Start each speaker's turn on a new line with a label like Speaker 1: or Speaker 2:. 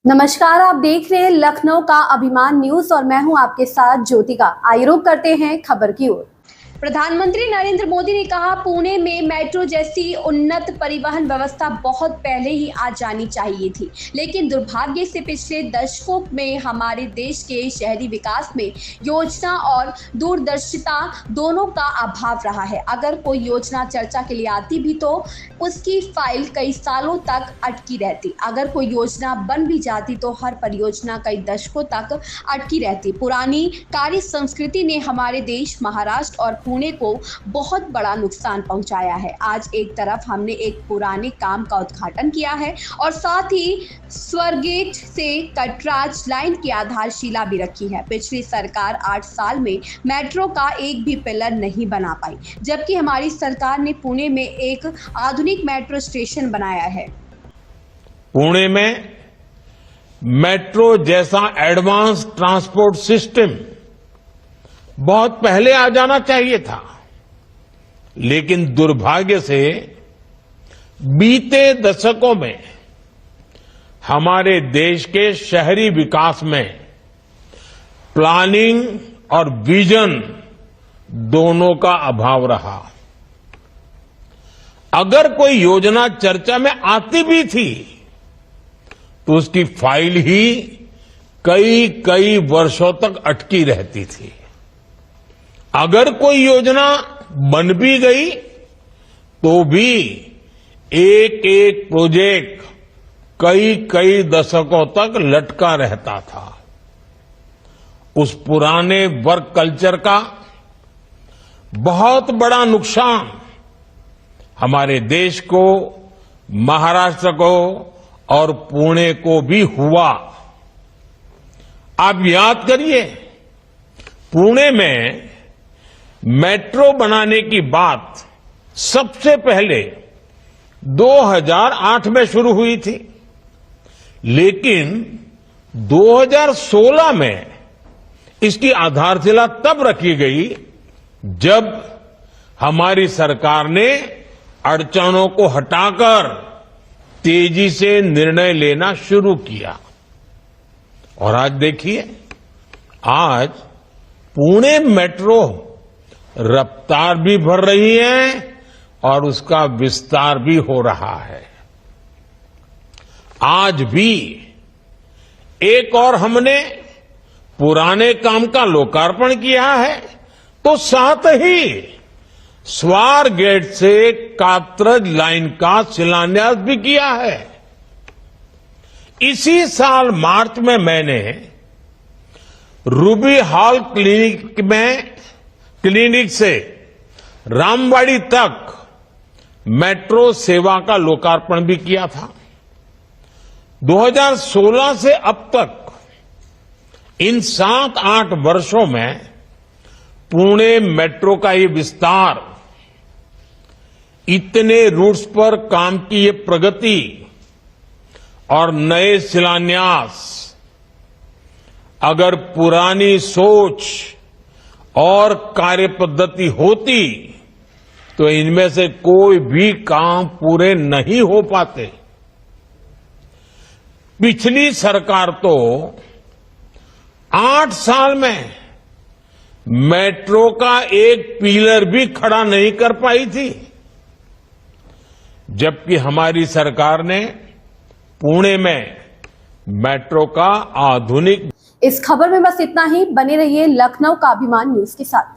Speaker 1: नमस्कार, आप देख रहे हैं लखनऊ का अभिमान न्यूज और मैं हूं आपके साथ ज्योतिका। आइए रुक करते हैं खबर की ओर। प्रधानमंत्री नरेंद्र मोदी ने कहा, पुणे में मेट्रो जैसी उन्नत परिवहन व्यवस्था बहुत पहले ही आ जानी चाहिए थी, लेकिन दुर्भाग्य से पिछले दशकों में हमारे देश के शहरी विकास में योजना और दूरदर्शिता दोनों का अभाव रहा है। अगर कोई योजना चर्चा के लिए आती भी तो उसकी फाइल कई सालों तक अटकी रहती। अगर कोई योजना बन भी जाती तो हर परियोजना कई दशकों तक अटकी रहती। पुरानी कार्य संस्कृति ने हमारे देश महाराष्ट्र और पुणे को बहुत बड़ा नुकसान पहुंचाया है। आज एक तरफ हमने एक पुराने काम का उद्घाटन किया है और साथ ही स्वरगेट से कटराज लाइन की आधारशिला भी रखी है। पिछली सरकार 8 साल में मेट्रो का एक भी पिलर नहीं बना पाई, जबकि हमारी सरकार ने पुणे में एक आधुनिक मेट्रो स्टेशन बनाया है।
Speaker 2: पुणे में मेट्रो जैसा एडवांस ट्रांसपोर्ट सिस्टम बहुत पहले आ जाना चाहिए था, लेकिन दुर्भाग्य से बीते दशकों में हमारे देश के शहरी विकास में प्लानिंग और विजन दोनों का अभाव रहा। अगर कोई योजना चर्चा में आती भी थी तो उसकी फाइल ही कई वर्षों तक अटकी रहती थी। अगर कोई योजना बन भी गई तो भी एक एक प्रोजेक्ट कई दशकों तक लटका रहता था। उस पुराने वर्क कल्चर का बहुत बड़ा नुकसान हमारे देश को, महाराष्ट्र को और पुणे को भी हुआ। आप याद करिए, पुणे में मेट्रो बनाने की बात सबसे पहले 2008 में शुरू हुई थी, लेकिन 2016 में इसकी आधारशिला तब रखी गई जब हमारी सरकार ने अड़चनों को हटाकर तेजी से निर्णय लेना शुरू किया। और आज देखिए, आज पुणे मेट्रो रफ्तार भी बढ़ रही है और उसका विस्तार भी हो रहा है। आज भी एक और हमने पुराने काम का लोकार्पण किया है, तो साथ ही स्वारगेट से कात्रज लाइन का शिलान्यास भी किया है। इसी साल मार्च में मैंने रूबी हॉल क्लिनिक से रामवाड़ी तक मेट्रो सेवा का लोकार्पण भी किया था। 2016 से अब तक इन 7-8 वर्षों में पुणे मेट्रो का ये विस्तार, इतने रूट्स पर काम की ये प्रगति और नए शिलान्यास, अगर पुरानी सोच और कार्य पद्धति होती तो इनमें से कोई भी काम पूरे नहीं हो पाते। पिछली सरकार तो 8 साल में मेट्रो का एक पिलर भी खड़ा नहीं कर पाई थी, जबकि हमारी सरकार ने पुणे में मेट्रो का आधुनिक।
Speaker 1: इस खबर में बस इतना ही। बने रहिए लखनऊ का अभिमान न्यूज के साथ।